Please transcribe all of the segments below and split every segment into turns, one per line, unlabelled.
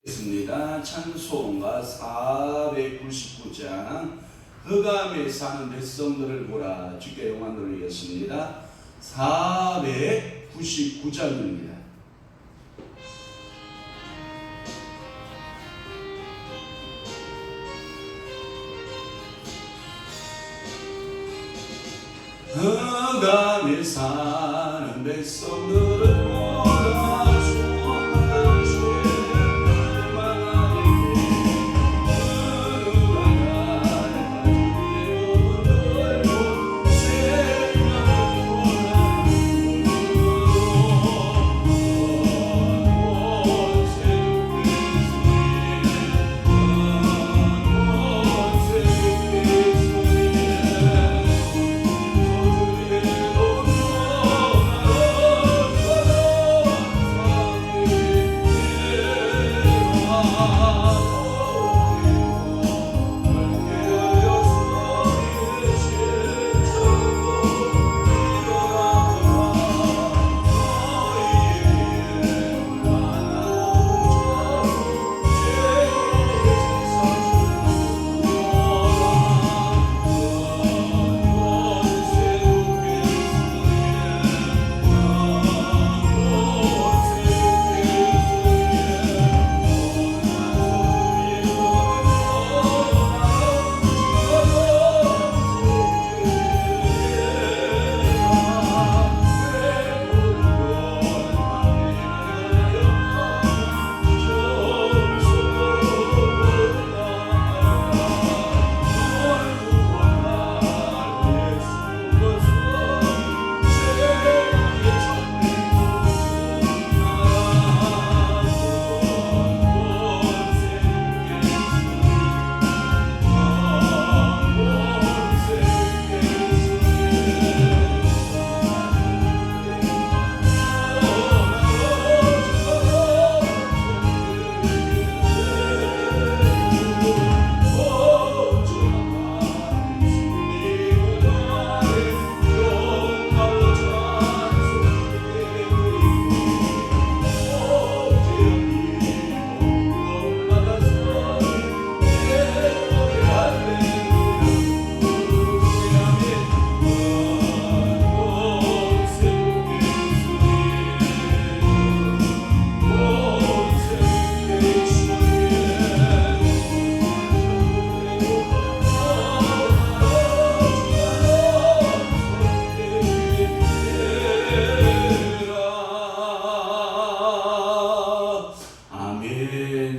있습니다. 찬송가 499장 흑암에 사는 백성들을 보라. 주께 영광 돌리겠습니다. 499장입니다. 흑암에 사는 백성들을 보라.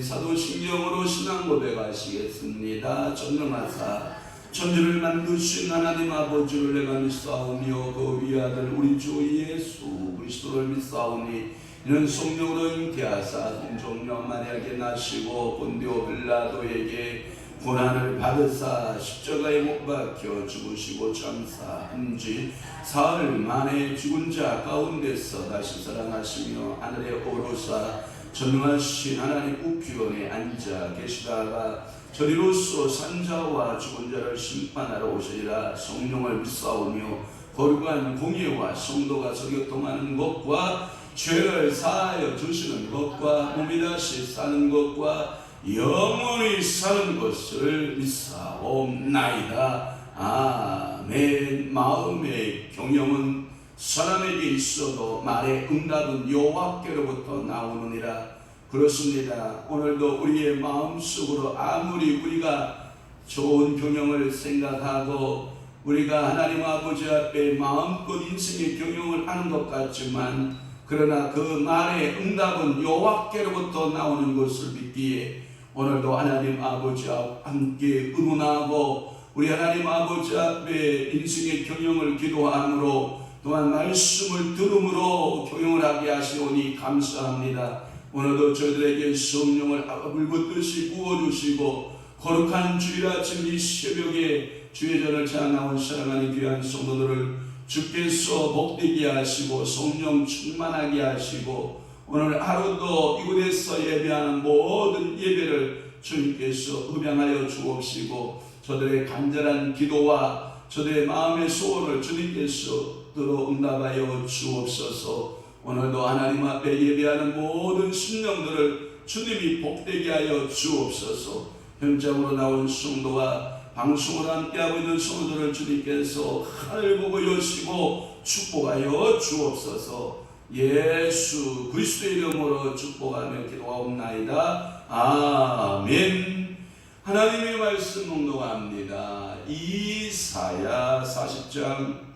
사도신경으로 신앙 고백하시겠습니다. 전능하사 천지를 만드신 하나님 아버지를 내가 믿사오며 그 위아들 우리 주 예수 그리스도를 믿사오니 이는 성령으로 잉태하사 동정녀 마리아에게 나시고 본디오 빌라도에게 고난을 받으사 십자가에 못 박혀 죽으시고 참사한 지 사흘 만에 죽은 자 가운데서 다시 살아나시며 하늘에 오르사 전능하신 하나님 우편에 앉아 계시다가 저리로서 산자와 죽은 자를 심판하러 오시리라. 성령을 믿사오며 거룩한 공예와 성도가 서교통하는 것과 죄를 사하여 주시는 것과 몸이 다시 사는 것과 영원히 사는 것을 믿사옵나이다. 아멘. 마음의 경영은 사람에게 있어도 말의 응답은 여호와께로부터 나오느니라. 그렇습니다. 오늘도 우리의 마음속으로 아무리 우리가 좋은 경영을 생각하고 우리가 하나님 아버지 앞에 마음껏 인생의 경영을 하는 것 같지만 그러나 그 말의 응답은 여호와께로부터 나오는 것을 믿기에 오늘도 하나님 아버지 앞 함께 의논하고 우리 하나님 아버지 앞에 인생의 경영을 기도함으로 또한 말씀을 들음으로 경영을 하게 하시오니 감사합니다. 오늘도 저희들에게 성령을 불붙듯이 부어주시고 거룩한 주일 아침 이 새벽에 주의 전을 찾아 나온 사랑하는 귀한 성도들을 주께서 복되게 하시고 성령 충만하게 하시고 오늘 하루도 이곳에서 예배하는 모든 예배를 주님께서 흡양하여 주옵시고 저들의 간절한 기도와 저들의 마음의 소원을 주님께서 들어 응답하여 주옵소서. 오늘도 하나님 앞에 예배하는 모든 심령들을 주님이 복되게 하여 주옵소서. 현장으로 나온 성도와 방송을 함께하고 있는 성도들을 주님께서 하늘 보고 여시고 축복하여 주옵소서. 예수 그리스도의 이름으로 축복하며 기도하옵나이다. 아멘. 하나님의 말씀 묵상합니다. 이사야 40장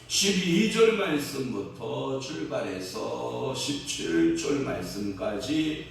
12절 말씀부터 출발해서 17절 말씀까지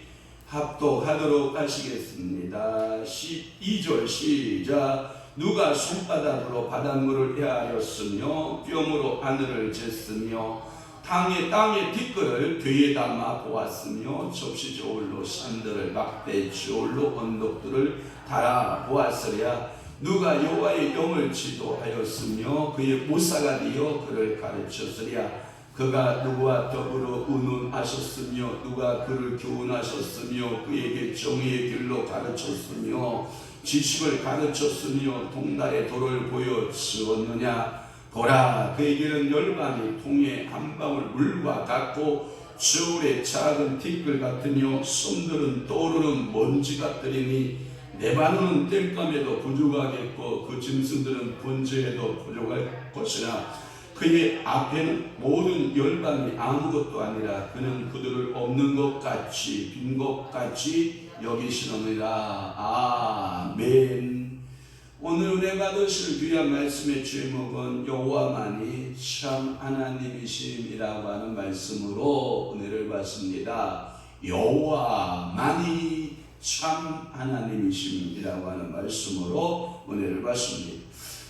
합독하도록 하시겠습니다. 12절 시작. 누가 손바닥으로 바닷물을 헤아렸으며 뼘으로 하늘을 쟀으며 땅의 티끌을 뒤에 담아 보았으며 접시 저울로 산들을 막대 저울로 언덕들을 달아 보았으랴. 누가 여호와의 영을 지도하였으며 그의 모사가 되어 그를 가르쳤으랴. 그가 누구와 더불어 의논하셨으며 누가 그를 교훈하셨으며 그에게 정의의 길로 가르쳤으며 지식을 가르쳤으며 동달의 도를 보여 주었느냐. 보라, 그에게는 열방이 통에 한 방울 물과 같고 저울의 작은 티끌 같으며 섬들은 떠오르는 먼지 같으리니 레바논은 땔감에도 부족하겠고 그 짐승들은 번제에도 부족할 것이라. 그의 앞에는 모든 열방이 아무것도 아니라 그는 그들을 없는 것 같이 빈 것 같이 여기시느니라. 아멘. 오늘 은혜 받으실 귀한 말씀의 제목은 여호와만이 참 하나님이심이라고 하는 말씀으로 은혜를 받습니다. 여호와만이 참 하나님이심이라고 하는 말씀으로 은혜를 받습니다.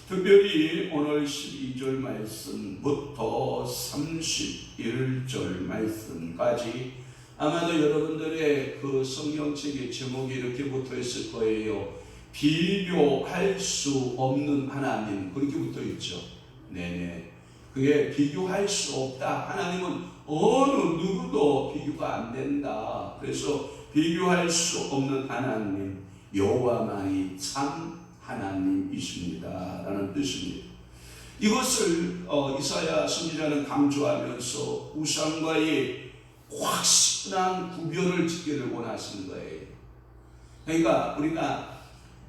특별히 오늘 12절 말씀부터 31절 말씀까지 아마도 여러분들의 그 성경책의 제목이 이렇게 붙어 있을 거예요. 비교할 수 없는 하나님, 그렇게 붙어 있죠. 네네. 그게 비교할 수 없다. 하나님은 어느 누구도 비교가 안 된다. 그래서 비교할 수 없는 하나님, 여호와만이 참 하나님이십니다 라는 뜻입니다. 이것을 이사야 선지자는 강조하면서 우상과의 확실한 구별을 짓기를 원하시는 거예요. 그러니까 우리가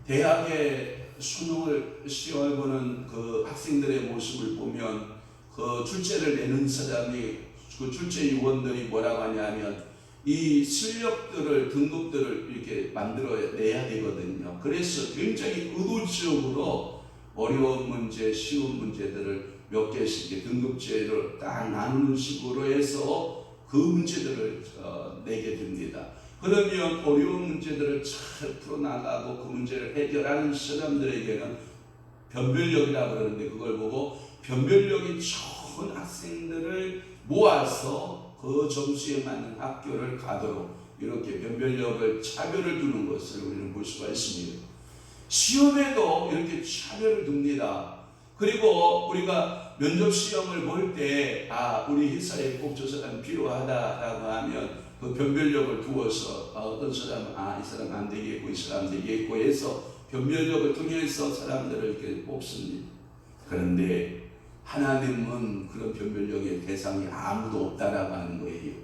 대학에 수능을 시험을 보는 그 학생들의 모습을 보면 그 출제를 내는 사람이 그 출제 요원들이 뭐라고 하냐면 이 실력들을 등급들을 이렇게 만들어내야 되거든요. 그래서 굉장히 의도적으로 어려운 문제, 쉬운 문제들을 몇 개씩 등급제를 딱 나누는 식으로 해서 그 문제들을 내게 됩니다. 그러면 어려운 문제들을 잘 풀어나가고 그 문제를 해결하는 사람들에게는 변별력이라고 그러는데 그걸 보고 변별력이 좋은 학생들을 모아서 그 점수에 맞는 학교를 가도록 이렇게 변별력을 차별을 두는 것을 우리는 볼 수가 있습니다. 시험에도 이렇게 차별을 둡니다. 그리고 우리가 면접 시험을 볼 때 우리 회사에 꼭 저 사람 필요하다라고 하면 그 변별력을 두어서 어떤 사람은 이 사람 안 되겠고 이 사람 되겠고 해서 변별력을 통해서 사람들을 이렇게 뽑습니다. 그런데 하나님은 그런 변별력의 대상이 아무도 없다라고 하는 거예요.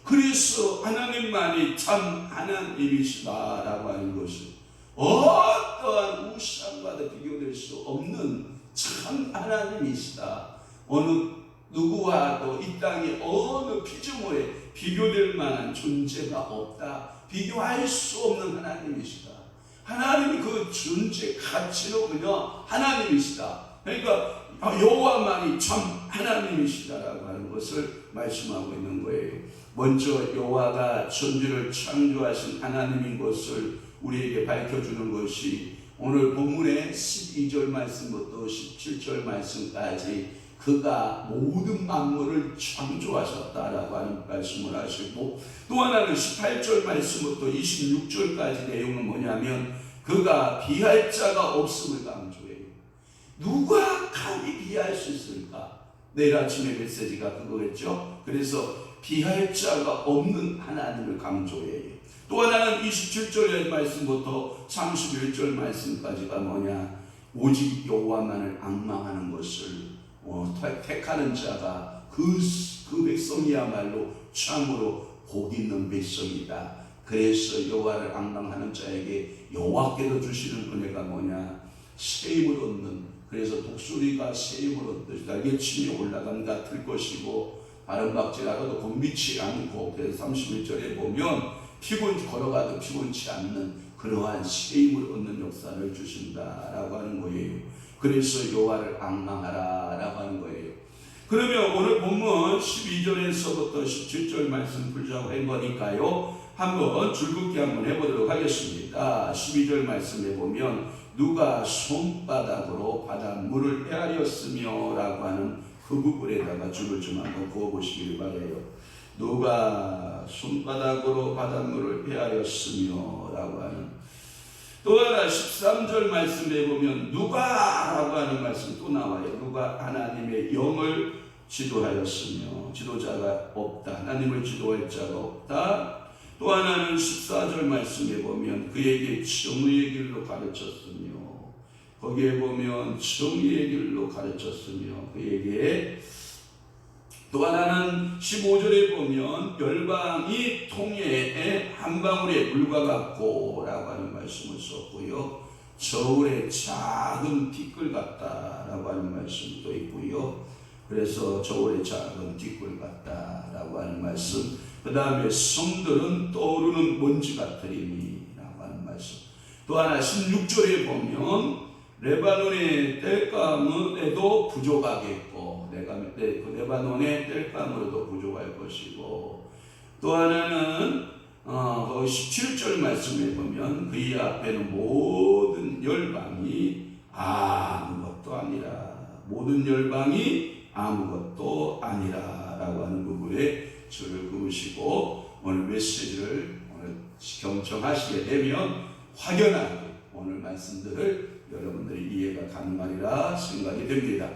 그래서 하나님만이 참 하나님이시다라고 하는 것은 어떠한 우상과도 비교될 수 없는 참 하나님이시다. 어느 누구와도 이 땅의 어느 피조물에 비교될 만한 존재가 없다. 비교할 수 없는 하나님이시다. 하나님이 그 존재 가치로 그냥 하나님이시다. 그러니까 여호와만이 참 하나님이시다라고 하는 것을 말씀하고 있는 거예요. 먼저 여호와가 천지를 창조하신 하나님인 것을 우리에게 밝혀주는 것이 오늘 본문의 12절 말씀부터 17절 말씀까지 그가 모든 만물을 창조하셨다라고 하는 말씀을 하시고, 또 하나는 18절 말씀부터 26절까지 내용은 뭐냐면 그가 비할 자가 없음을 강조해요. 누가 감히 비할 수 있을까? 내일 아침에 메시지가 그거겠죠. 그래서 비할 자가 없는 하나님을 강조해요. 또 하나는 27절의 말씀부터 31절 말씀까지가 뭐냐? 오직 여호와만을 앙망하는 것을 택하는 자가 그 백성이야말로 참으로 복 있는 백성이다. 그래서 여호와를 앙망하는 자에게 여호와께서 주시는 은혜가 뭐냐? 세임을 얻는, 그래서 독수리가 세임을 얻듯이 날개침이 올라간 같을 것이고 바람박질하고도 곤비치 않고, 그래서 31절에 보면 걸어가도 피곤치 않는 그러한 세임을 얻는 역사를 주신다라고 하는 거예요. 그래서 여호와를 앙망하라라고 하는 거예요. 그러면 오늘 본문 12절에서부터 17절 말씀 풀자고 한 거니까요, 한번 줄긋기 한번 해보도록 하겠습니다. 12절 말씀에 보면 누가 손바닥으로 바닷물을 헤아렸으며 라고 하는 그 부분에다가 줄을 좀 한번 그어보시길 바라요. 누가 손바닥으로 바닷물을 헤아렸으며 라고 하는, 또 하나 13절 말씀에 보면 누가 라고 하는 말씀 또 나와요. 누가 하나님의 영을 지도하였으며, 지도자가 없다. 하나님을 지도할 자가 없다. 또 하나는 14절 말씀에 보면 그에게 정의의 길로 가르쳤으며, 거기에 보면 정의의 길로 가르쳤으며 그에게, 또 하나는 15절에 보면 열방이 통해에 한 방울의 물과 같고 라고 하는 말씀을 썼고요, 저울의 작은 티끌 같다라고 하는 말씀도 있고요. 그래서 저울의 작은 티끌 같다라고 하는 말씀, 그 다음에 성들은 떠오르는 먼지 같으리니 라고 하는 말씀. 또 하나 16절에 보면 레바논의 땔감에도 부족하겠고, 레바논의 땔감으로도 부족할 것이고, 또 하나는 17절 말씀에 보면 그의 앞에는 모든 열방이 아무것도 아니라, 모든 열방이 아무것도 아니라 라고 하는 부분에 줄을 그으시고, 오늘 메시지를 오늘 경청하시게 되면 확연하게 오늘 말씀들을 여러분들이 이해가 가능하리라 생각이 됩니다.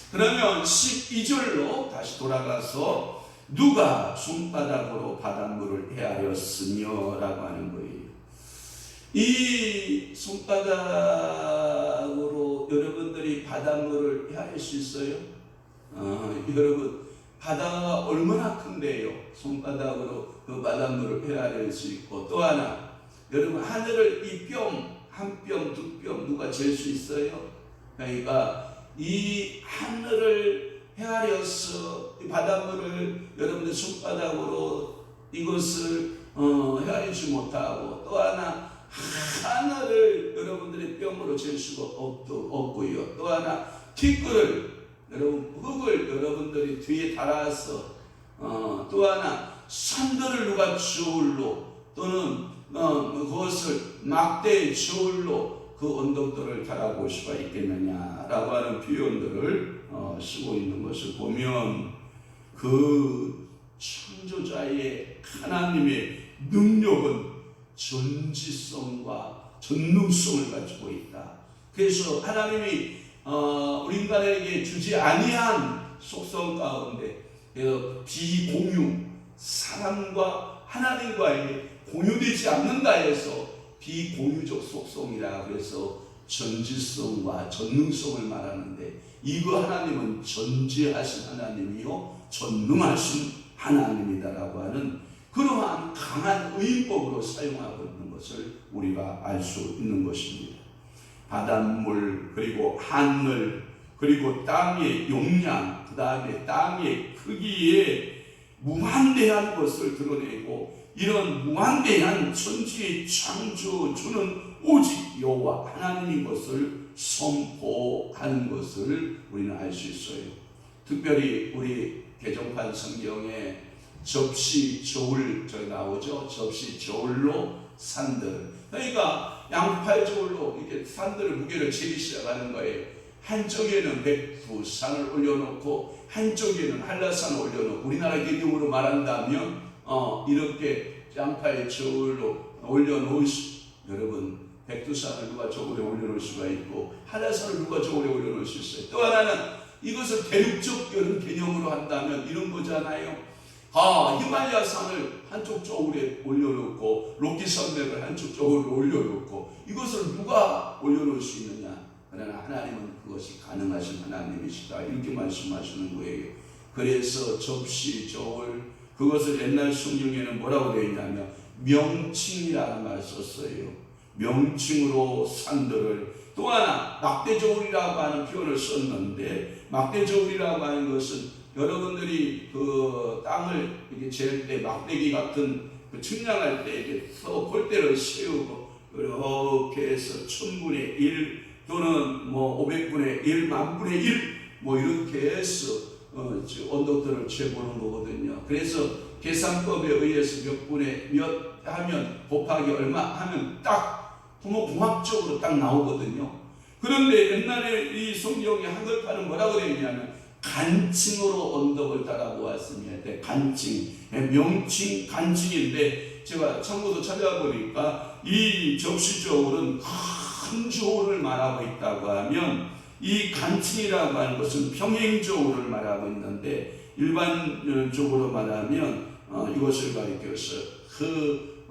그러면 12절로 다시 돌아가서 누가 손바닥으로 바닷물을 헤아렸으며 라고 하는 거예요. 이 손바닥으로 여러분들이 바닷물을 헤아릴 수 있어요? 여러분, 바다가 얼마나 큰데요. 손바닥으로 그 바닷물을 헤아릴 수 있고, 또 하나, 여러분 하늘을 이 뼘, 한 뼘, 두 뼘 누가 잴 수 있어요? 그러니까 이 하늘을 헤아려서 이 바닷물을 여러분들 손바닥으로 이것을 헤아리지 못하고, 또 하나 하늘을 여러분들의 뼘으로 잴 수가 없고요. 또 하나 티끌을, 여러분 흙을 여러분들이 뒤에 달아서, 또 하나 산들을 누가 저울로, 또는 그것을 막대의 저울로 그 언덕들을 달아볼 수가 있겠느냐라고 하는 표현들을 쓰고 있는 것을 보면, 그 창조자의 하나님의 능력은 전지성과 전능성을 가지고 있다. 그래서 하나님이 우리 인간에게 주지 아니한 속성 가운데, 그래서 비공유, 사람과 하나님과의 공유되지 않는다 해서 비공유적 속성이라 그래서 전지성과 전능성을 말하는데, 이거 하나님은 전지하신 하나님이요 전능하신 하나님이다라고 하는 그러한 강한 의인법으로 사용하고 있는 것을 우리가 알 수 있는 것입니다. 바닷물, 그리고 하늘, 그리고 땅의 용량, 그 다음에 땅의 크기에 무한대한 것을 드러내고, 이런 무한대한 천지의 창조주는 오직 여호와 하나님인 것을 선포하는 것을 우리는 알 수 있어요. 특별히 우리 개정판 성경에 접시 저울 나오죠. 접시 저울로 산들, 그러니까 양팔 저울로 이렇게 산들의 무게를 재기 시작하는 거예요. 한쪽에는 백두산을 올려놓고 한쪽에는 한라산을 올려놓고, 우리나라 개념으로 말한다면 이렇게 양팔 저울로 올려놓을 수, 여러분 백두산을 누가 저울에 올려놓을 수가 있고 한라산을 누가 저울에 올려놓을 수 있어요. 또 하나는 이것을 대륙적 이런 개념으로 한다면 이런 거잖아요. 히말라야 산을 한쪽 저울에 올려놓고 로키 산맥을 한쪽 저울에 올려놓고 이것을 누가 올려놓을 수 있느냐? 그러나 하나님은 그것이 가능하신 하나님이시다, 이렇게 말씀하시는 거예요. 그래서 접시, 저울, 그것을 옛날 성경에는 뭐라고 되어 있냐면 명칭이라는 말을 썼어요. 명칭으로 산들을. 또 하나 막대저울이라고 하는 표현을 썼는데, 막대저울이라고 하는 것은 여러분들이 그 땅을 이렇게 잴 때 막대기 같은 그 측량할 때 이렇게 골대를 세우고 이렇게 해서 1000분의 1 또는 뭐 500분의 1, 10,000분의 1 뭐 이렇게 해서 언덕들을 재보는 거거든요. 그래서 계산법에 의해서 몇 분의 몇 하면 곱하기 얼마 하면 딱 토목공학적으로 딱 나오거든요. 그런데 옛날에 이 성경의 한글판은 뭐라고 되어 있냐면 간칭으로 언덕을 따라보았습니다. 간칭, 명칭, 간칭인데 제가 참고도 찾아보니까 이 접시저울은 큰 저울을 말하고 있다고 하면 이 간칭이라고 하는 것은 평행저울을 말하고 있는데 일반적으로 말하면 이것을 가리켜서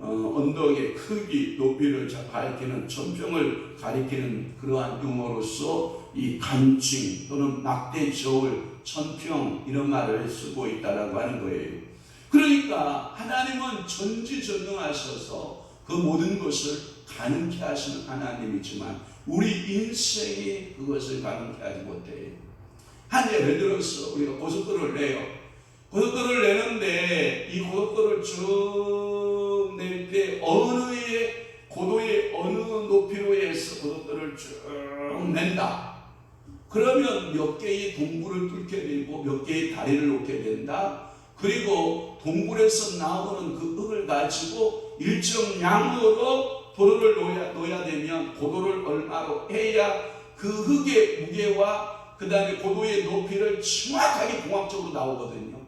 언덕의 크기, 높이를 가리키는 천평을 가리키는 그러한 용어로서 이 간칭 또는 막대저울, 천평 이런 말을 쓰고 있다라고 하는 거예요. 그러니까 하나님은 전지전능하셔서 그 모든 것을 가능케 하시는 하나님이지만 우리 인생이 그것을 가능케 하지 못해요. 한 예를 들어서 우리가 고속도로를 내요. 고속도로를 내는데 이 고속도로를 쭉 낼 때 어느 고도의 어느 높이로 해서 고속도로를 쭉 낸다. 그러면 몇 개의 동굴을 뚫게 되고 몇 개의 다리를 놓게 된다. 그리고 동굴에서 나오는 그 흙을 가지고 일정 양으로 도로를 놓아야 되면 고도를 얼마로 해야 그 흙의 무게와 그 다음에 고도의 높이를 정확하게 공학적으로 나오거든요.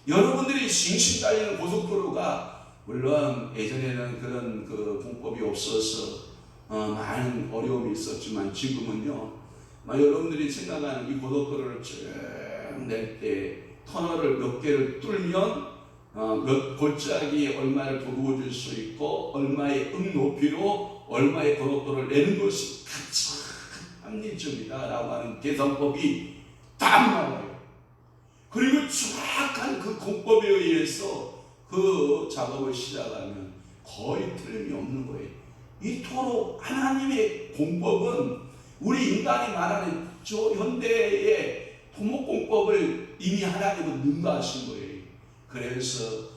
여러분들이 싱싱 달리는 고속도로가 물론 예전에는 그런 그 공법이 없어서 많은 어려움이 있었지만 지금은요, 여러분들이 생각하는 이 고속도로를 쭉 낼 때 터널을 몇 개를 뚫면 몇 골짜기 얼마를 도루어줄 수 있고 얼마의 높이로 얼마의 고속도로를 내는 것이 가장 합리적이다 라고 하는 계산법이 딱 나와요. 그리고 정확한 그 공법에 의해서 그 작업을 시작하면 거의 틀림이 없는 거예요. 이토록 하나님의 공법은 우리 인간이 말하는 저 현대의 토목공법을 이미 하나님은 능가하신 거예요. 그래서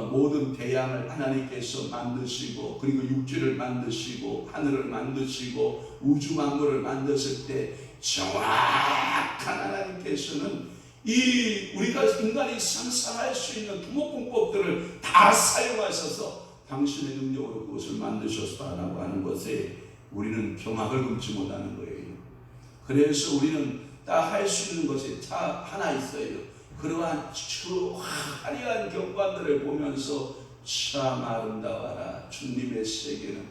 모든 대양을 하나님께서 만드시고 그리고 육지를 만드시고 하늘을 만드시고 우주 만물을 만드실 때 정확한 하나님께서는 이 우리가 인간이 상상할 수 있는 토목공법들을 다 사용하셔서 당신의 능력으로 그것을 만드셨다라고 하는 것에 우리는 경악을 금치 못하는 거예요. 그래서 우리는 딱 할 수 있는 것이 하나 있어요. 그러한 화려한 경관들을 보면서 참 아름다워라 주님의 세계는.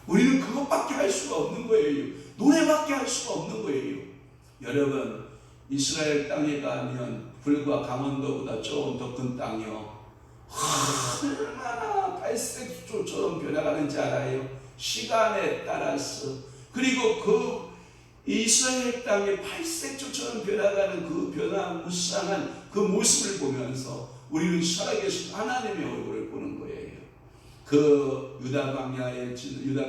우리는 그것밖에 할 수가 없는 거예요. 노래밖에 할 수가 없는 거예요. 여러분, 이스라엘 땅에 가면 불과 강원도보다 조금 더 큰 땅이요, 얼마나 발색조처럼 변해가는지 알아요? 시간에 따라서. 그리고 그 이스라엘 땅의 발색조처럼 변해가는 그 변화무쌍한 그 모습을 보면서 우리는 살아계신 하나님의 얼굴을 보는 거예요. 그 유다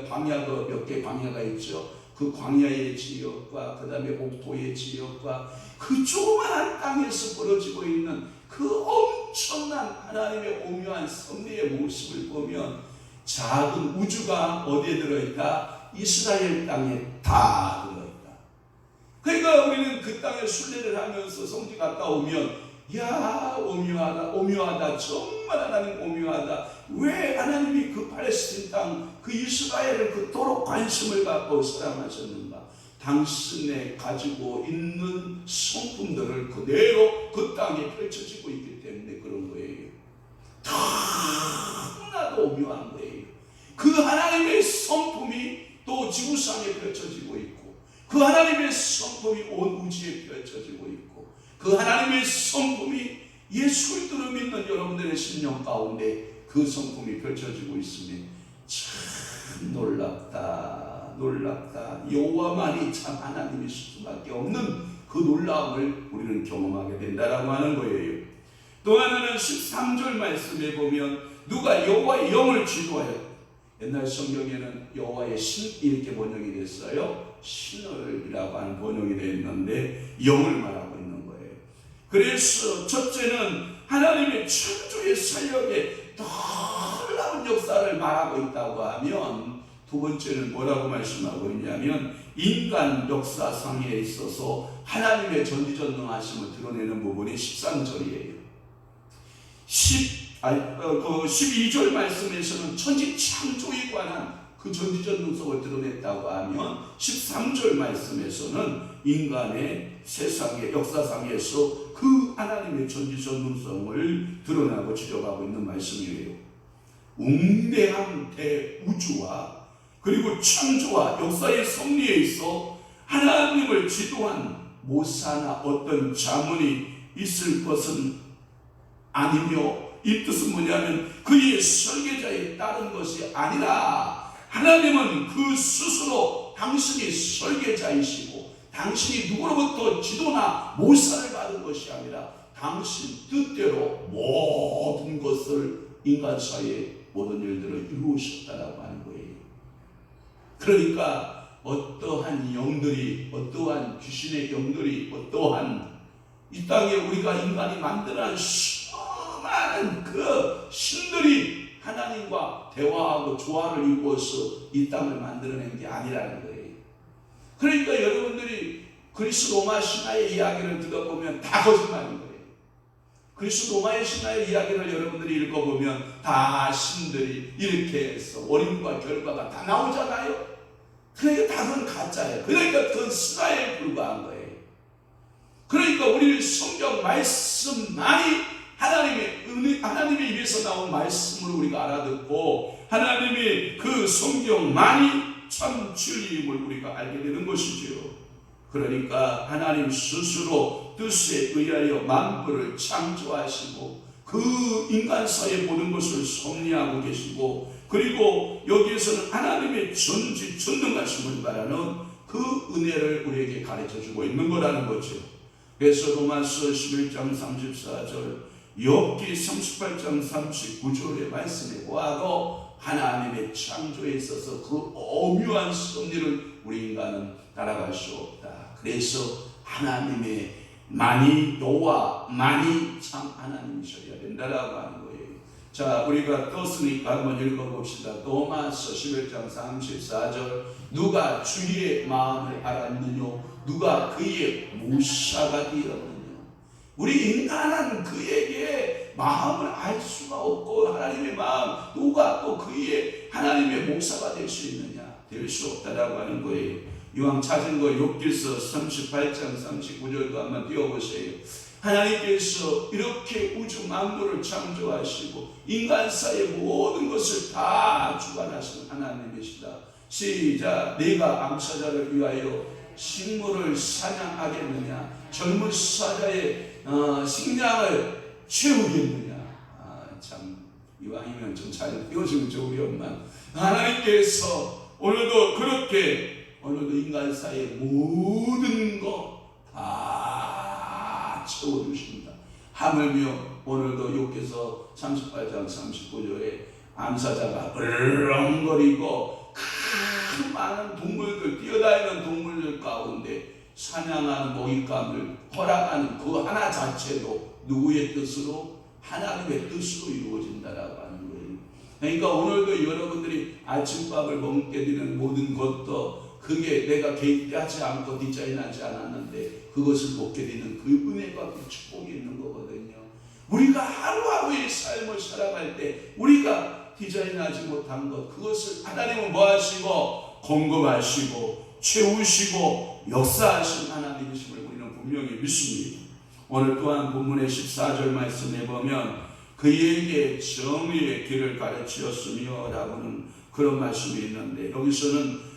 광야도 몇 개 광야가 있죠. 그 광야의 지역과 그 다음에 옥토의 지역과 그 조그만한 땅에서 벌어지고 있는 그 엄청난 하나님의 오묘한 섭리의 모습을 보면 작은 우주가 어디에 들어있다? 이스라엘 땅에 다 들어있다. 그러니까 우리는 그 땅에 순례를 하면서 성지 갔다 오면 야 오묘하다 정말 하나님 오묘하다. 왜 하나님이 그 팔레스틴 땅 그 이스라엘을 그토록 관심을 갖고 사랑하셨는가? 당신의 가지고 있는 성품들을 그대로 그 땅에 펼쳐지고 있기 때문에 그런 거예요. 너무나도 오묘한 거예요. 그 하나님의 성품이 또 지구상에 펼쳐지고 있고 그 하나님의 성품이 온 우주에 펼쳐지고 있고 그 하나님의 성품이 예수 그리스도를 믿는 여러분들의 심령 가운데 그 성품이 펼쳐지고 있으니 참 놀랍다. 여호와만이 참 하나님이실 수밖에 없는 그 놀라움을 우리는 경험하게 된다라고 하는 거예요. 또 하나는 13절 말씀에 보면 누가 여호와의 영을 지도하여, 옛날 성경에는 여호와의 신 이렇게 번역이 됐어요. 신을이라고 하는 번역이 됐는데 영을 말하고 있는 거예요. 그래서 첫째는 하나님의 창조의 사역에 놀라운 역사를 말하고 있다고 하면, 두 번째는 뭐라고 말씀하고 있냐면 인간 역사상에 있어서 하나님의 전지전능하심을 드러내는 부분이 13절이에요. 12절 말씀에서는 천지 창조에 관한 그 전지전능성을 드러냈다고 하면, 13절 말씀에서는 인간의 세상의 역사상에서 그 하나님의 전지전능성을 드러나고 지적하고 있는 말씀이에요. 웅대한 대우주와 그리고 창조와 역사의 섭리에 있어 하나님을 지도한 모사나 어떤 자문이 있을 것은 아니며, 이 뜻은 뭐냐면 그의 설계자에 따른 것이 아니라 하나님은 그 스스로 당신이 설계자이시고 당신이 누구로부터 지도나 모사를 받은 것이 아니라 당신 뜻대로 모든 것을 인간 사이의 모든 일들을 이루셨다라고 하는 거예요. 그러니까 어떠한 영들이, 어떠한 귀신의 영들이, 어떠한 이 땅에 우리가 인간이 만드는 수많은 그 신들이 하나님과 대화하고 조화를 이루어서 이 땅을 만들어낸 게 아니라는 거예요. 그러니까 여러분들이 그리스 로마 신화의 이야기를 들어보면 다 거짓말인 거예요. 그리스 로마의 신화의 이야기를 여러분들이 읽어보면 다 신들이 이렇게 해서 원인과 결과가 다 나오잖아요. 그러니까 다 그건 가짜예요. 그러니까 그건 신화에 불과한 거예요. 그러니까 우리는 성경 말씀만이 하나님의 입에서 나온 말씀을 우리가 알아듣고 하나님의 그 성경만이 참 진리임을 우리가 알게 되는 것이지요. 그러니까 하나님 스스로 뜻에 의하여 만물을 창조하시고 그 인간 사이의 모든 것을 섭리하고 계시고, 그리고 여기에서는 하나님의 전지전능하심을 말하는 그 은혜를 우리에게 가르쳐주고 있는 거라는 거죠. 그래서 로마서 11장 34절, 욥기 38장 39절의 말씀에 보아도 하나님의 창조에 있어서 그 오묘한 섭리를 우리 인간은 따라갈 수 없다. 그래서 하나님의 만이 여호와, 만이 참 하나님이셔야 된다라고 하는 거예요. 자, 우리가 떴으니까 한번 읽어봅시다. 로마서 11장 34절, 누가 주의 마음을 알았느냐, 누가 그의 모사가 되었느냐. 우리 인간은 그에게 마음을 알 수가 없고, 하나님의 마음, 누가 또 그의 하나님의 모사가 될 수 있느냐, 될 수 없다라고 하는 거예요. 이왕 찾은 거 욥기서 38장 39절도 한번 띄워보세요. 하나님께서 이렇게 우주 만물을 창조하시고 인간 사이의 모든 것을 다 주관하시는 하나님이시다. 시작. 네가 암사자를 위하여 식물을 사냥하겠느냐, 젊은 사자의 식량을 채우겠느냐. 참 이왕이면 좀 잘 띄워주면 좋으리 엄마. 하나님께서 오늘도 그렇게 오늘도 인간 사이의 모든 것 다 채워주십니다. 하물며 오늘도 욥기서 38장 39절에 암사자가 으렁거리고 큰 많은 동물들, 뛰어다니는 동물들 가운데 사냥하는 먹잇감을 허락하는 그 하나 자체도 누구의 뜻으로? 하나님의 뜻으로 이루어진다라고 하는 거예요. 그러니까 오늘도 여러분들이 아침밥을 먹게 되는 모든 것도 그게 내가 개입하지 않고 디자인하지 않았는데 그것을 먹게 되는 그 은혜가 그 축복이 있는 거거든요. 우리가 하루하루의 삶을 살아갈 때 우리가 디자인하지 못한 것, 그것을 하나님은 뭐 하시고? 공급하시고 채우시고 역사하신 하나님이심을 우리는 분명히 믿습니다. 오늘 또한 본문의 14절 말씀에 보면 그에게 정의의 길을 가르치었으며 라고는 그런 말씀이 있는데, 여기서는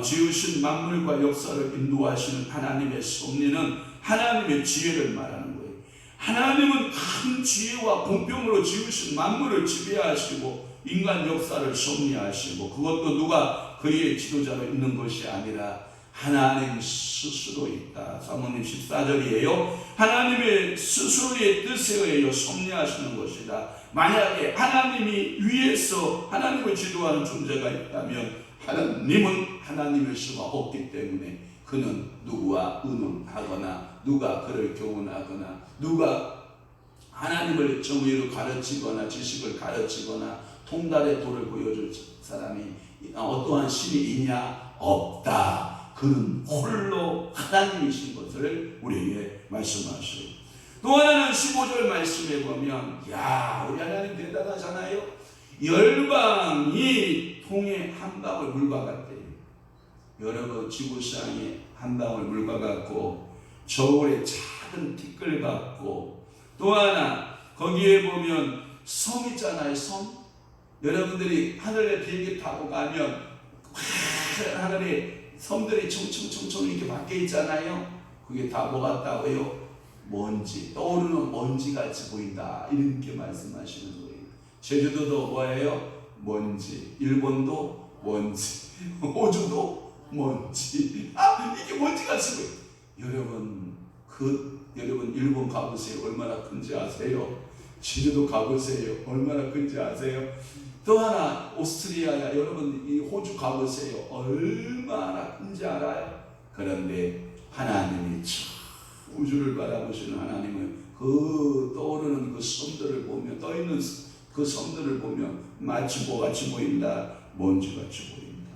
지으신 만물과 역사를 인도하시는 하나님의 섭리는 하나님의 지혜를 말하는 거예요. 하나님은 큰 지혜와 공평으로 지으신 만물을 지배하시고 인간 역사를 섭리하시고, 그것도 누가 그의 지도자로 있는 것이 아니라 하나님 스스로 있다. 사모님 14절이에요. 하나님의 스스로의 뜻에 의하여 섭리하시는 것이다. 만약에 하나님이 위에서 하나님을 지도하는 존재가 있다면 하나님은 하나님일 수가 없기 때문에 그는 누구와 의논하거나 누가 그를 교훈하거나 누가 하나님을 정의로 가르치거나 지식을 가르치거나 통달의 도를 보여줄 사람이 어떠한 신이 있냐? 없다. 그는 홀로 하나님이신 것을 우리에게 말씀하시고, 또 하나는 15절 말씀에 보면 야, 우리 하나님 대단하잖아요. 열방이 통에 한 방울 물과 같대요. 여러분, 지구상에 한 방울 물과 같고 저울에 작은 티끌 같고, 또 하나 거기에 보면 섬 있잖아요. 섬. 여러분들이 하늘에 비행기 타고 가면 하늘에 섬들이 총총총총 이렇게 밖에 있잖아요. 그게 다 뭐 같다고요? 먼지, 떠오르는 먼지 같이 보인다, 이렇게 말씀하시는 거예요. 제주도도 뭐예요? 먼지. 일본도 먼지. 호주도 먼지. 이게 먼지 같이 보여요. 여러분 일본 가보세요. 얼마나 큰지 아세요? 제주도 가보세요. 얼마나 큰지 아세요? 또 하나 오스트리아야, 여러분 이 호주 가보세요. 얼마나 큰지 알아요? 그런데 하나님이 우주를 바라보시는 하나님은 그 떠오르는 그 섬들을 보며, 떠있는 그 섬들을 보며 마치 뭐같이 보인다? 먼지같이 보인다.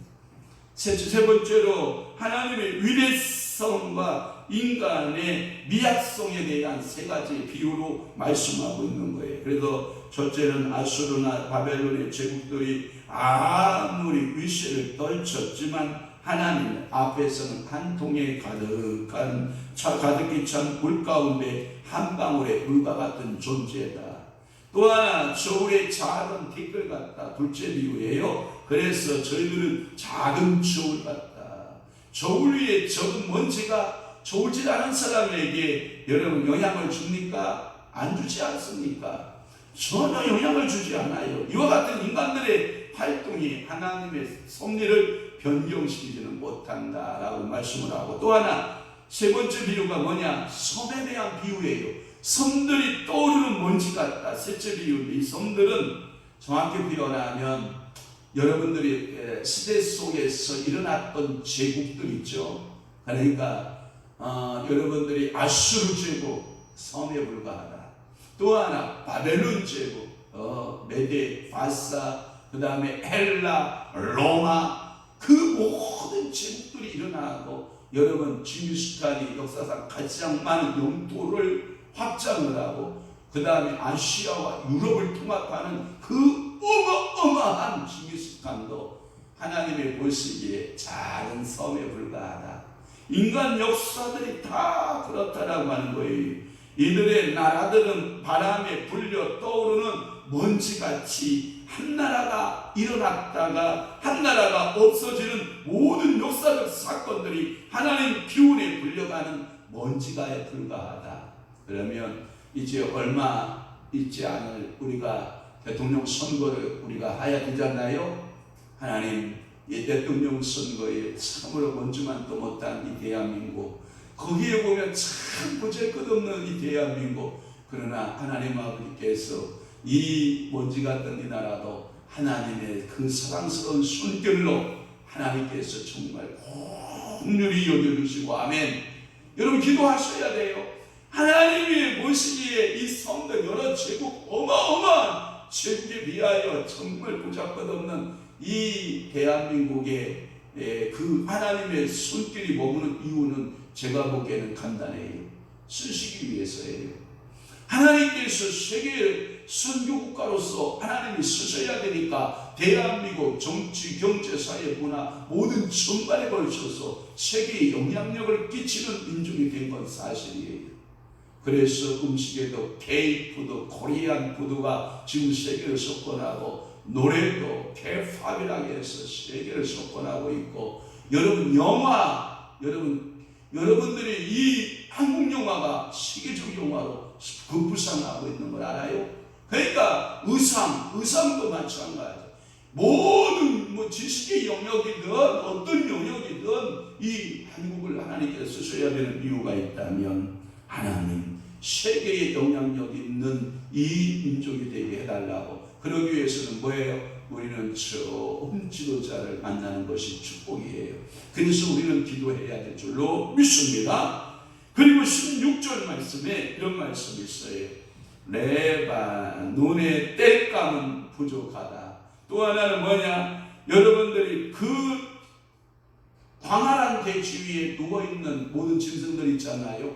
세 번째로 하나님의 위대성과 인간의 미약성에 대한 세 가지 비유로 말씀하고 있는 거예요. 그래서 첫째는 아수르나 바벨론의 제국들이 아무리 위세를 떨쳤지만 하나님 앞에서는 한 통에 가득히 찬 물 가운데 한 방울의 물과 같은 존재다. 또 하나 저울의 작은 티끌 같다. 둘째 비유예요. 그래서 저희들은 작은 저울 같다. 저울 위에 적은 먼지가 저울질 않은 사람에게 여러분 영향을 줍니까? 안 주지 않습니까? 전혀 영향을 주지 않아요. 이와 같은 인간들의 활동이 하나님의 섭리를 변경시키지는 못한다라고 말씀을 하고, 또 하나 세 번째 비유가 뭐냐? 섬에 대한 비유예요. 섬들이 떠오르는 먼지 같다. 셋째 비유인데, 이 섬들은 정확히 표현하면 여러분들이 시대 속에서 일어났던 제국들 있죠. 그러니까 여러분들이 아수르 제국, 섬에 불과하다. 또 하나 바벨론 제국, 메데, 바사, 그 다음에 헬라, 로마, 그 모든 제국들이 일어나고, 여러분 징기스칸이 역사상 가장 많은 영토를 확장을 하고, 그 다음에 아시아와 유럽을 통합하는 그 어마어마한 징기스칸도 하나님의 보시기에 작은 섬에 불과하다. 인간 역사들이 다 그렇다라고 하는 거예요. 이들의 나라들은 바람에 불려 떠오르는 먼지같이 한 나라가 일어났다가 한 나라가 없어지는 모든 역사적 사건들이 하나님 기운에 불려가는 먼지가에 불과하다. 그러면 이제 얼마 있지 않을 우리가 대통령 선거를 우리가 해야 되잖아요. 하나님, 이 대통령 선거에 참으로 먼지만도 못한 이 대한민국, 거기에 보면 참 보잘것없는 이 대한민국, 그러나 하나님 아버지께서 이 먼지 같은 이 나라도 하나님의 그 사랑스러운 손길로 하나님께서 정말 긍휼히 여겨주시고, 아멘. 여러분 기도하셔야 돼요. 하나님이 보시기에 이 성도 여러 제국, 어마어마한 제국에 비하여 정말 보잘것없는 이 대한민국에 그 하나님의 손길이 머무는 이유는 제가 보기에는 간단해요. 쓰시기 위해서예요. 하나님께서 세계 선교국가로서 하나님이 쓰셔야 되니까 대한민국 정치, 경제, 사회, 문화 모든 전반에 걸쳐서 세계에 영향력을 끼치는 민족이 된 건 사실이에요. 그래서 음식에도 K-푸드, 코리안 푸드가 지금 세계를 석권하고, 노래도 K-팝이라고 해서 세계를 석권하고 있고, 여러분 영화, 여러분들이 이 한국 영화가 세계적 영화로 급부상하고 있는 걸 알아요? 그러니까 의상도 마찬가지. 모든 지식의 영역이든 어떤 영역이든 이 하나님께서 쓰셔야 되는 이유가 있다면 하나님 세계에 영향력 있는 이 민족이 되게 해달라고. 그러기 위해서는 뭐예요? 우리는 좋은 지도자를 만나는 것이 축복이에요. 그래서 우리는 기도해야 될 줄로 믿습니다. 그리고 16절 말씀에 이런 말씀이 있어요. 레바논의 땔감은 부족하다. 또 하나는 뭐냐? 여러분들이 그 광활한 대지 위에 누워있는 모든 짐승들 있잖아요.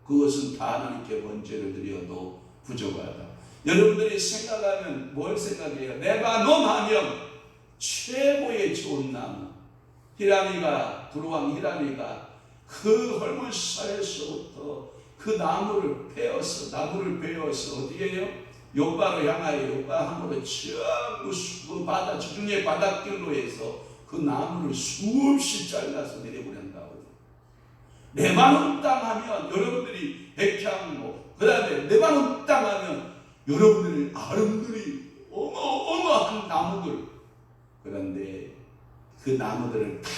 그것은 다 하나님께 번제를 드려도 부족하다. 여러분들이 생각하면 뭘 생각해요? 레바논 하면 최고의 좋은 나무, 히라미가, 두루왕 히라미가 그 헐물사에서부터 그 나무를 베어서 어디에요? 요바로 향하여 요바함으로 전부 그 바다 지중해 바닷길로 해서 그 나무를 수없이 잘라서 내려보낸다고. 레바논 땅 하면 여러분들이 백향목, 그 다음에 레바논 땅 하면 여러분들이 아름드리 어마어마한 나무들. 그런데 그 나무들을 다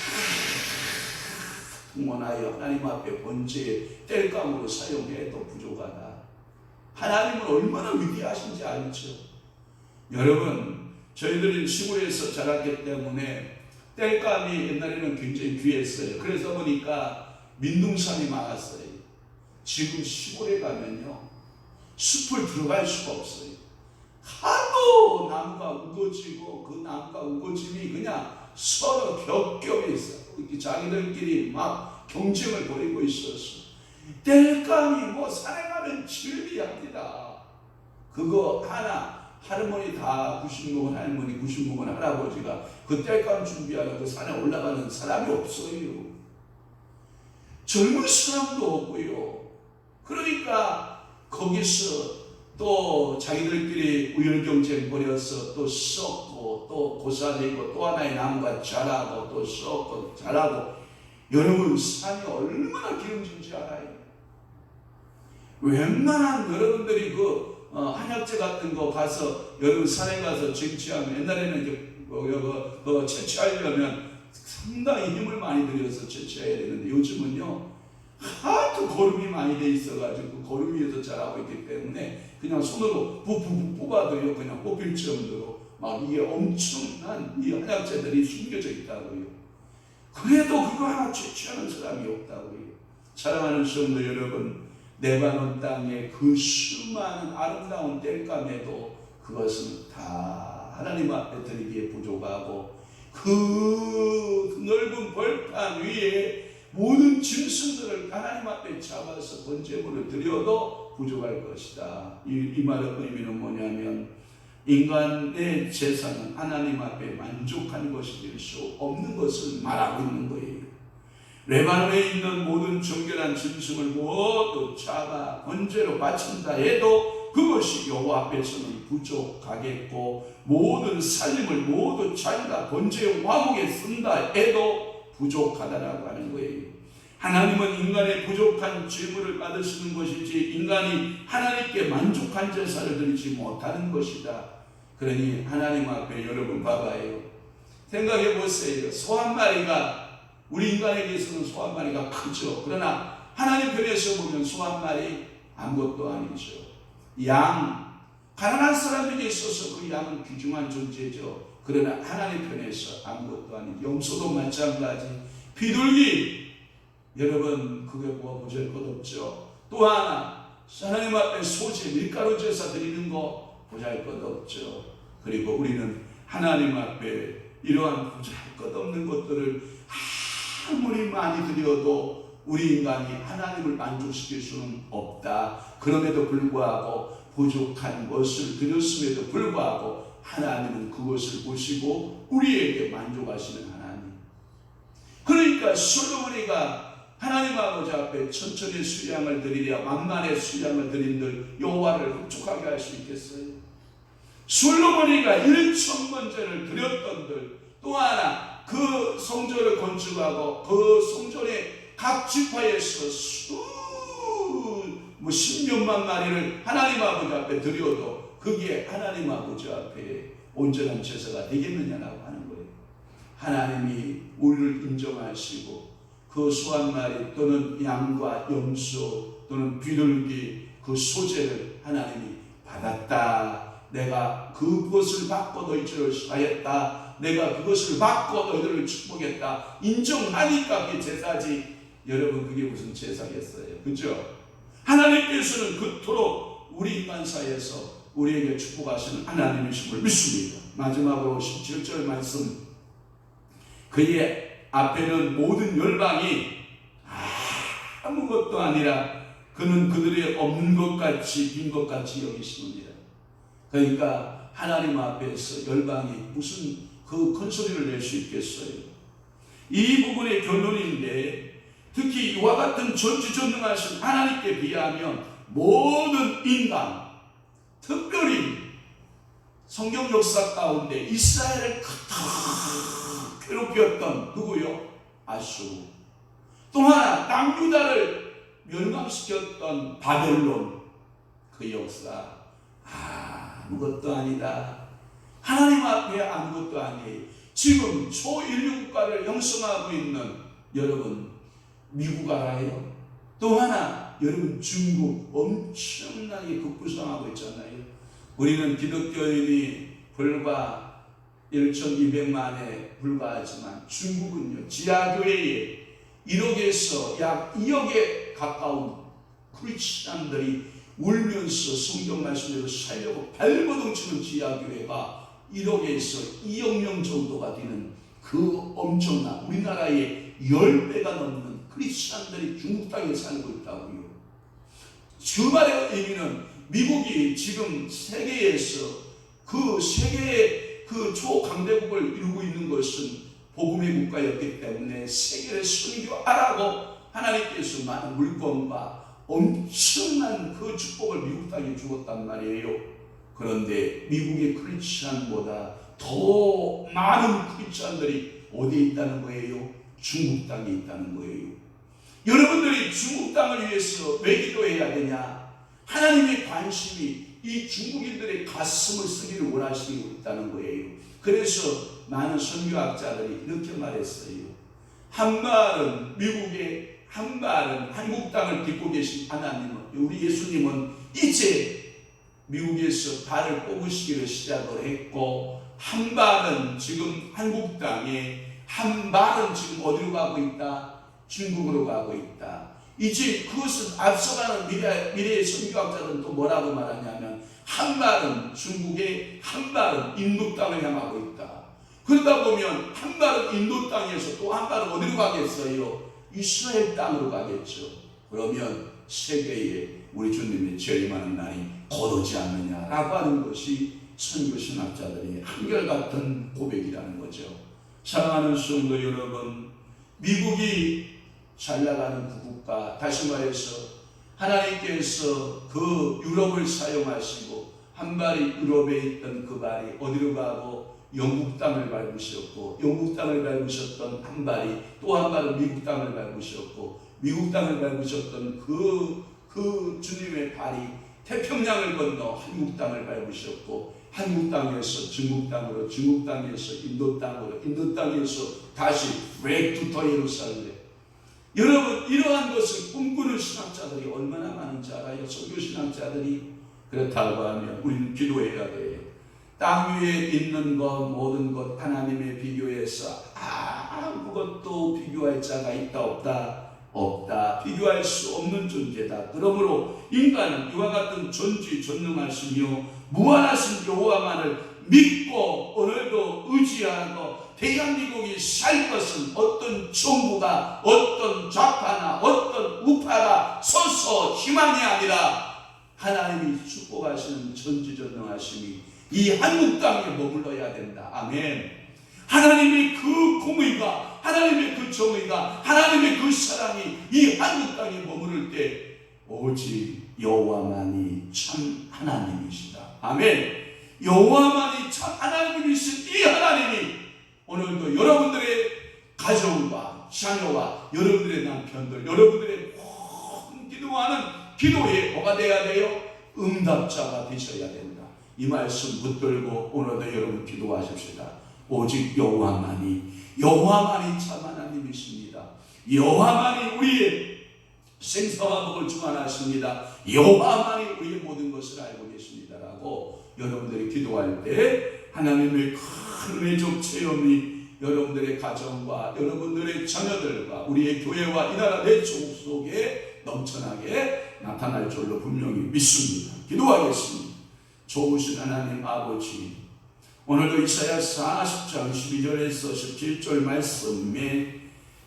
동원하여 하나님 앞에 번제의 땔감으로 사용해도 부족하다. 하나님은 얼마나 위대하신지 알죠? 여러분, 저희들이 시골에서 자랐기 때문에 땔감이 옛날에는 굉장히 귀했어요. 그래서 보니까 민둥산이 많았어요. 지금 시골에 가면요, 숲을 들어갈 수가 없어요. 하도 나무가 우거지고 그 나무가 우거짐이 그냥 서로 겹겹이 있어. 자기들끼리 막 경쟁을 벌이고 있었어. 땔감이 뭐 산에 가면 즐비합니다. 그거 하나 할머니 다 90먹은 할머니 90먹은 할아버지가 그 땔감 준비하러 그 산에 올라가는 사람이 없어요. 젊은 사람도 없고요. 그러니까 거기서 또 자기들끼리 우열 경쟁 벌여서 또 썩고 또 고사되고 또 하나의 나무가 자라고 또 썩고 자라고. 여러분, 산이 얼마나 기름진지 알아요? 웬만한 여러분들이 그 한약재 같은 거 가서 여러분 산에 가서 채취하면, 옛날에는 이제 채취하려면 상당히 힘을 많이 들여서 채취해야 되는데 요즘은요 하도 거름이 많이 돼 있어가지고 거름 위에서 자라고 있기 때문에 그냥 손으로 푹푹 뽑아도요 그냥 뽑힐 정도로 막 이게 엄청난 이 한약재들이 숨겨져 있다고요. 그래도 그거 하나 채취하는 사람이 없다고요. 사랑하는 성도 여러분, 레바논 땅의 그 수많은 아름다운 땔감에도 그것은 다 하나님 앞에 드리기에 부족하고, 그 넓은 벌판 위에 모든 짐승들을 하나님 앞에 잡아서 번제물을 드려도 부족할 것이다. 이 말의 의미는 뭐냐면, 인간의 제사는 하나님 앞에 만족한 것이 될 수 없는 것을 말하고 있는 거예요. 레바논에 있는 모든 정결한 짐승을 모두 잡아 번제로 바친다 해도 그것이 여호와 앞에서는 부족하겠고, 모든 살림을 모두 자기가 번제의 화목에 쓴다 해도 부족하다라고 하는 거예요. 하나님은 인간의 부족한 죄물을 받으시는 것이지 인간이 하나님께 만족한 제사를 드리지 못하는 것이다. 그러니 하나님 앞에 여러분 봐봐요. 생각해 보세요. 소 한 마리가, 우리 인간에게서는 소 한 마리가 크죠. 그러나 하나님 편에서 보면 소 한 마리 아무것도 아니죠. 양, 가난한 사람에게 있어서 그 양은 귀중한 존재죠. 그러나 하나님 편에서 아무것도 아닌 염소도 마찬가지. 비둘기, 여러분 그게 뭐 보잘것없죠. 또 하나 하나님 앞에 소제, 밀가루 제사 드리는 거 보잘것없죠. 그리고 우리는 하나님 앞에 이러한 보잘것없는 것들을 아무리 많이 드려도 우리 인간이 하나님을 만족시킬 수는 없다. 그럼에도 불구하고 부족한 것을 드렸음에도 불구하고 하나님은 그것을 보시고 우리에게 만족하시는 하나님. 그러니까 솔로몬이가 하나님 아버지 앞에 천천히 수양을 드리랴 만만의 수양을 드린들 여호와를 흡족하게 할 수 있겠어요? 솔로몬이가 1,000번제를 드렸던들, 또 하나 그 성전을 건축하고 그 성전의 각 지파에서 십몇만 마리를 하나님 아버지 앞에 드려도 그게 하나님 아버지 앞에 온전한 제사가 되겠느냐라고 하는 거예요. 하나님이 우리를 인정하시고 그 소 한 마리 또는 양과 염소 또는 비둘기 그 소재를 하나님이 받았다. 내가 그것을 받고 너희들을 하였다. 내가 그것을 받고 너희들을 축복했다. 인정하니까 그게 제사지. 여러분 그게 무슨 제사겠어요? 그죠? 하나님께서는 그토록 우리 인간 사이에서 우리에게 축복하시는 하나님이심을 믿습니다. 마지막으로 17절 말씀, 그의 앞에는 모든 열방이 아무것도 아니라 그는 그들의 없는 것 같이 빈 것 같이 여기시느니라. 그러니까 하나님 앞에서 열방이 무슨 그 큰 소리를 낼 수 있겠어요? 이 부분의 결론인데, 특히 이와 같은 전지전능하신 하나님께 비하면 모든 인간, 특별히 성경 역사 가운데 이스라엘을 그토록 괴롭혔던 누구요? 아수르. 또 하나 남유다를 멸망시켰던 바벨론. 그 역사 아무것도 아니다. 하나님 앞에 아무것도 아니에요. 지금 초인류 국가를 형성하고 있는 여러분 미국 알아요? 또 하나 여러분 중국 엄청나게 급부상하고 있잖아요. 우리는 기독교인이 불과 1,200만에 불과하지만 중국은요 지하교회에 1억에서 약 2억에 가까운 크리스찬들이 울면서 성경 말씀대로 살려고 발버둥치는 지하교회가 1억에서 2억 명 정도가 되는 그 엄청난 우리나라의 10배가 넘는 크리스찬들이 중국 땅에 살고 있다고요. 그 말의 의미는 미국이 지금 세계에서 그 세계의 그 초강대국을 이루고 있는 것은 복음의 국가였기 때문에 세계를 선교하라고 하나님께서 많은 물건과 엄청난 그 축복을 미국 땅에 주었단 말이에요. 그런데 미국의 크리스찬보다 더 많은 크리스찬들이 어디에 있다는 거예요? 중국 땅에 있다는 거예요. 여러분들이 중국 땅을 위해서 왜 기도해야 되냐? 하나님의 관심이 이 중국인들의 가슴을 쓰기를 원하시고 있다는 거예요. 그래서 많은 선교학자들이 이렇게 말했어요. 한 발은 미국의, 한 발은 한국 땅을 딛고 계신 하나님은, 우리 예수님은 이제 미국에서 발을 뽑으시기를 시작을 했고, 한 발은 지금 한국 땅에, 한 발은 지금 어디로 가고 있다? 중국으로 가고 있다. 이제 그것은 앞서가는 미래의 선교학자들은 또 뭐라고 말하냐면, 한 발은 중국에, 한 발은 인도 땅을 향하고 있다. 그러다 보면 한 발은 인도 땅에서 또 한 발은 어디로 가겠어요? 이스라엘 땅으로 가겠죠. 그러면 세계에 우리 주님의 재림하는 날이 거두지 않느냐라고 하는 것이 선교신학자들이 한결같은 고백이라는 거죠. 사랑하는 성도 여러분, 미국이 잘 나가는 그 국가, 다시 말해서 하나님께서 그 유럽을 사용하시고 한 발이 유럽에 있던 그 발이 어디로 가고 영국 땅을 밟으셨고, 영국 땅을 밟으셨던 한 발이 또 한 발은 미국 땅을 밟으셨고, 미국 땅을 밟으셨던 그 주님의 발이 태평양을 건너 한국 땅을 밟으셨고, 한국 땅에서 중국 땅으로, 중국 땅에서 인도 땅으로, 인도 땅에서 다시 back to 예루살렘. 여러분, 이러한 것을 꿈꾸는 신학자들이 얼마나 많은지 알아요? 선교 신학자들이. 그렇다고 하면 우리는 기도해야 돼요. 땅 위에 있는 것, 모든 것 하나님에 비교해서 아무것도 비교할 자가 있다 없다? 없다. 비교할 수 없는 존재다. 그러므로 인간은 이와 같은 전지전능하시며 무한하신 여호와만을 믿고 오늘도 의지하고, 대한민국이 살 것은 어떤 정부가, 어떤 좌파나 어떤 우파가 서서 희망이 아니라 하나님이 축복하시는 전지전능하심이 이 한국 땅에 머물러야 된다. 아멘. 하나님의 그 공의가, 하나님의 그 정의가, 하나님의 그 사랑이 이 한국 땅에 머무를 때 오직 여호와만이 참 하나님이시다. 아멘. 여호와만이 참 하나님이신 이 하나님이 오늘도 여러분들의 가정과 자녀와 여러분들의 남편들, 여러분들의 모든 기도하는 기도에 뭐가 돼야 돼요? 응답자가 되셔야 된다. 이 말씀 붙들고 오늘도 여러분 기도하십시다. 오직 여호와만이 참 하나님이십니다. 여호와만이 우리의 생사와 복을 주관하십니다. 여호와만이 우리의 모든 것을 알고 계십니다라고 여러분들이 기도할 때 하나님의 큰 은혜적 체험이 여러분들의 가정과 여러분들의 자녀들과 우리의 교회와 이 나라 내족 속에 넘쳐나게 나타날 줄로 분명히 믿습니다. 기도하겠습니다. 좋으신 하나님 아버지, 오늘도 이사야 40장 12절에서 17절 말씀에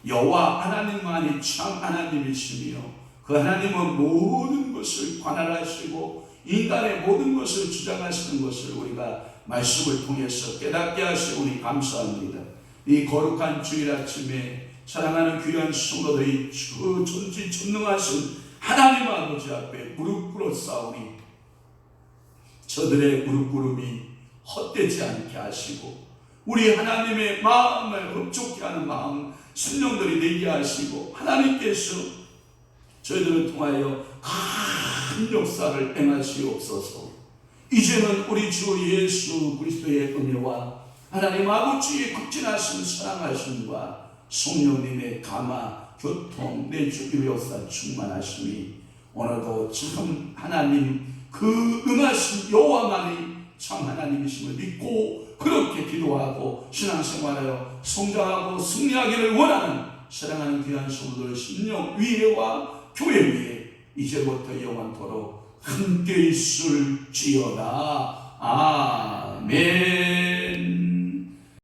여호와 하나님만이 참 하나님이시며 그 하나님은 모든 것을 관할하시고 인간의 모든 것을 주장하시는 것을 우리가 말씀을 통해서 깨닫게 하시오니 감사합니다. 이 거룩한 주일 아침에 사랑하는 귀한 성도들이 주 전지전능하신 하나님 아버지 앞에 무릎 꿇어 싸우니 저들의 무릎 꿇음이 헛되지 않게 하시고 우리 하나님의 마음을 흡족해 하는 마음 성령들이 되게 하시고 하나님께서 저희들을 통하여 큰 역사를 행하시옵소서. 이제는 우리 주 예수 그리스도의 은혜와 하나님 아버지의 극진하신 사랑하심과 성령님의 감화 교통 내주 일역사 충만하심이 오늘도 참 하나님 그 응하신 여호와만이 참 하나님이심을 믿고 그렇게 기도하고 신앙생활하여 성장하고 승리하기를 원하는 사랑하는 귀한 성도들 심령 위에와 교회 위에 이제부터 영원토록 함께 있을지어다. 아멘.